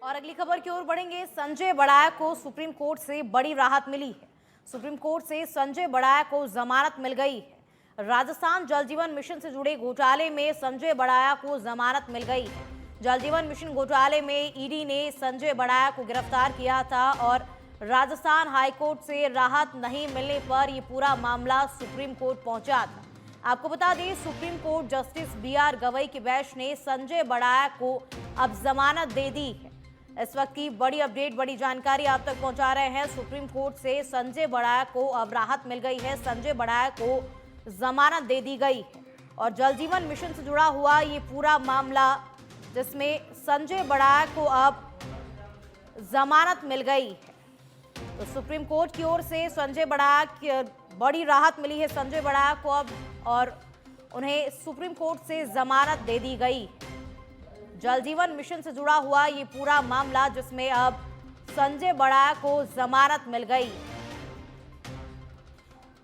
और अगली खबर की ओर बढ़ेंगे। संजय बड़ाया को सुप्रीम कोर्ट से बड़ी राहत मिली है। सुप्रीम कोर्ट से संजय बड़ाया को जमानत मिल गई है। राजस्थान जल जीवन मिशन से जुड़े घोटाले में संजय बड़ाया को जमानत मिल गई है। जल जीवन मिशन घोटाले में ईडी ने संजय बड़ाया को गिरफ्तार किया था और राजस्थान हाईकोर्ट से राहत नहीं मिलने पर यह पूरा मामला सुप्रीम कोर्ट पहुंचा था। आपको बता दें, supreme court justice B R. Gavai की बेंच ने संजय बड़ाया को अब जमानत दे दी है। इस वक्त की बड़ी अपडेट, बड़ी जानकारी आप तक पहुंचा रहे हैं। सुप्रीम कोर्ट से संजय बड़ाया को अब राहत मिल गई है। संजय बड़ाया को जमानत दे दी गई है और जल जीवन मिशन से जुड़ा हुआ ये पूरा मामला, जिसमें संजय बड़ाया को अब जमानत मिल गई है। तो सुप्रीम कोर्ट की ओर से संजय बड़ाया की बड़ी राहत मिली है संजय बड़ाया को अब, और उन्हें सुप्रीम कोर्ट से जमानत दे दी गई। जल जीवन मिशन से जुड़ा हुआ ये पूरा मामला, जिसमें अब संजय बड़ाया को जमानत मिल गई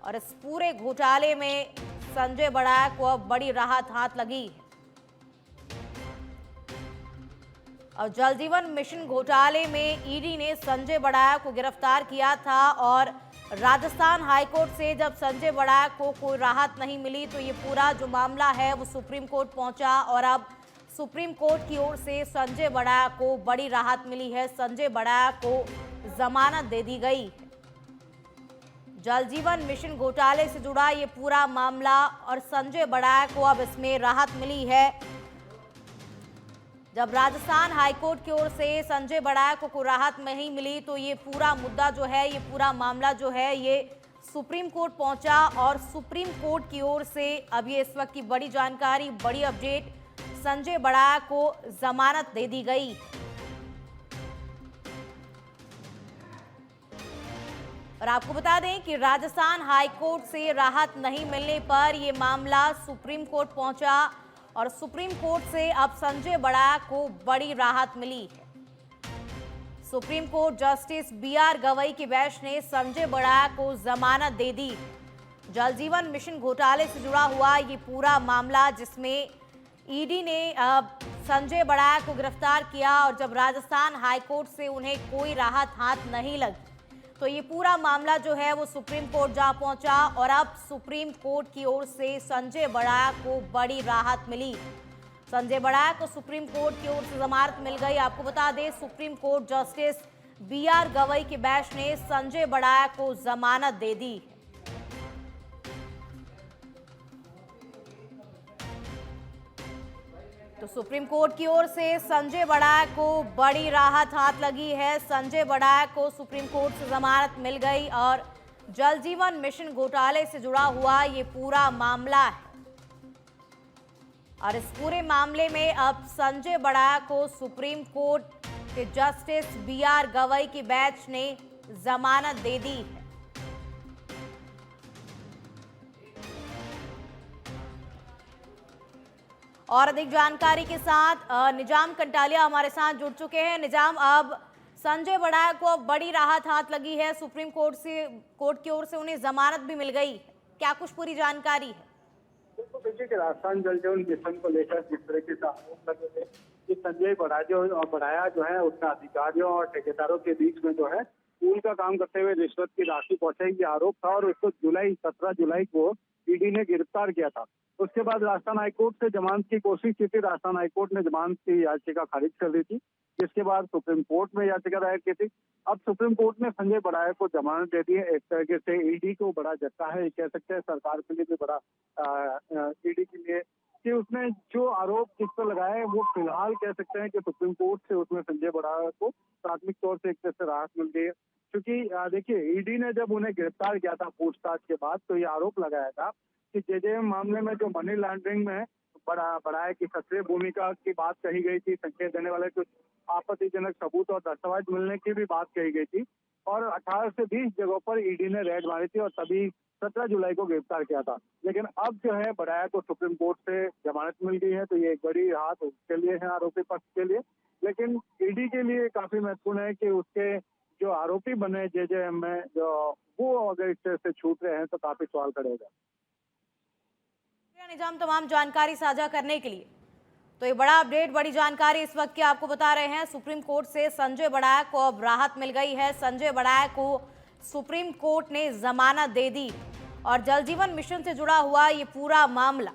और इस पूरे घोटाले में संजय बड़ाया को अब बड़ी राहत हाथ लगी है। और जल जीवन मिशन घोटाले में ईडी ने संजय बड़ाया को गिरफ्तार किया था और राजस्थान हाईकोर्ट से जब संजय बड़ाया को कोई राहत नहीं मिली तो ये पूरा जो मामला है वो सुप्रीम कोर्ट पहुंचा और अब सुप्रीम कोर्ट की ओर से संजय बड़ाया को बड़ी राहत मिली है। संजय बड़ाया को जमानत दे दी गई। जल जीवन मिशन घोटाले से जुड़ा ये पूरा मामला और संजय बड़ाया को अब इसमें राहत मिली है। जब राजस्थान हाईकोर्ट की ओर से संजय बड़ाया को कोई राहत नहीं मिली तो ये पूरा मुद्दा जो है, ये पूरा मामला जो है, ये सुप्रीम कोर्ट पहुंचा और सुप्रीम कोर्ट की ओर से अब ये इस वक्त की बड़ी जानकारी, बड़ी अपडेट, संजय बड़ाया को जमानत दे दी गई। और आपको बता दें कि राजस्थान हाईकोर्ट से राहत नहीं मिलने पर यह मामला सुप्रीम कोर्ट पहुंचा और सुप्रीम कोर्ट से अब संजय बड़ाया को बड़ी राहत मिली है। Supreme court justice B R. Gavai की बेंच ने संजय बड़ाया को जमानत दे दी। जल जीवन मिशन घोटाले से जुड़ा हुआ ये पूरा मामला, जिसमें ईडी ने संजय बड़ाया को गिरफ्तार किया और जब राजस्थान हाईकोर्ट से उन्हें कोई राहत हाथ नहीं लगी तो ये पूरा मामला जो है वो सुप्रीम कोर्ट जा पहुंचा और अब सुप्रीम कोर्ट की ओर से संजय बड़ाया को बड़ी राहत मिली। संजय बड़ाया को सुप्रीम कोर्ट की ओर से जमानत मिल गई। आपको बता दें, supreme court justice B R. Gavai की बेंच ने संजय बड़ाया को जमानत दे दी। तो सुप्रीम कोर्ट की ओर से संजय बड़ाया को बड़ी राहत हाथ लगी है। संजय बड़ाया को सुप्रीम कोर्ट से जमानत मिल गई और जल जीवन मिशन घोटाले से जुड़ा हुआ ये पूरा मामला है और इस पूरे मामले में अब संजय बड़ाया को सुप्रीम कोर्ट के जस्टिस बी.आर. गवई की बेंच ने जमानत दे दी है। और अधिक जानकारी के साथ निजाम कंटालिया हमारे साथ जुड़ चुके हैं। निजाम, अब संजय बड़ाया को अब बड़ी राहत हाथ लगी है। सुप्रीम कोर्ट की ओर से उन्हें जमानत भी मिल गई। क्या कुछ पूरी जानकारी है? बिल्कुल, देखिए कि राजस्थान जल जीवन मिशन को लेकर जिस तरीके से आरोप लगे थे कि संजय बड़ाया जो है उसका अधिकारियों और ठेकेदारों के बीच में जो है पूल का काम करते हुए रिश्वत की राशि पहुंचाई, ये आरोप था और उसको 17 जुलाई को ईडी ने गिरफ्तार किया था। उसके बाद राजस्थान हाईकोर्ट से जमानत की कोशिश की थी। राजस्थान हाईकोर्ट ने जमानत की याचिका खारिज कर दी थी, जिसके बाद सुप्रीम कोर्ट में याचिका दायर की थी। अब सुप्रीम कोर्ट ने संजय बड़ाया को जमानत दे दी है। एक तरीके से ईडी को बड़ा झटका है, कह सकते हैं सरकार के लिए भी बड़ा, ईडी के लिए, कि उसने जो आरोप किस पर लगाया है वो फिलहाल कह सकते हैं कि सुप्रीम कोर्ट से उसमें संजय बड़ाया को प्राथमिक तौर से एक तरह से राहत मिल गई है। क्योंकि देखिए, ईडी ने जब उन्हें गिरफ्तार किया था पूछताछ के बाद तो ये आरोप लगाया था कि जेजेएम मामले में जो मनी लॉन्ड्रिंग में बड़ाया की सक्रिय भूमिका की बात कही गई थी, संकेत देने वाले कुछ आपत्तिजनक सबूत और दस्तावेज मिलने की भी बात कही गई थी और 18 से 20 जगहों पर ईडी ने रेड मारी थी और तभी 17 जुलाई को गिरफ्तार किया था। लेकिन अब जो है बड़ाया को सुप्रीम कोर्ट से जमानत मिल गई है, तो ये एक बड़ी राहत उसके लिए है, आरोपी पक्ष के लिए। लेकिन ईडी के लिए काफी महत्वपूर्ण है कि उसके जो आरोपी बने जेजेएम में, जो वो अगर इस तरह से छूट रहे हैं तो काफी सवाल खड़े हो जाए। निजाम, तमाम जानकारी साझा करने के लिए। तो ये बड़ा अपडेट, बड़ी जानकारी इस वक्त की आपको बता रहे हैं। सुप्रीम कोर्ट से संजय बढ़ाया को अब राहत मिल गई है। संजय बढ़ाया को सुप्रीम कोर्ट ने जमानत दे दी और जल जीवन मिशन से जुड़ा हुआ ये पूरा मामला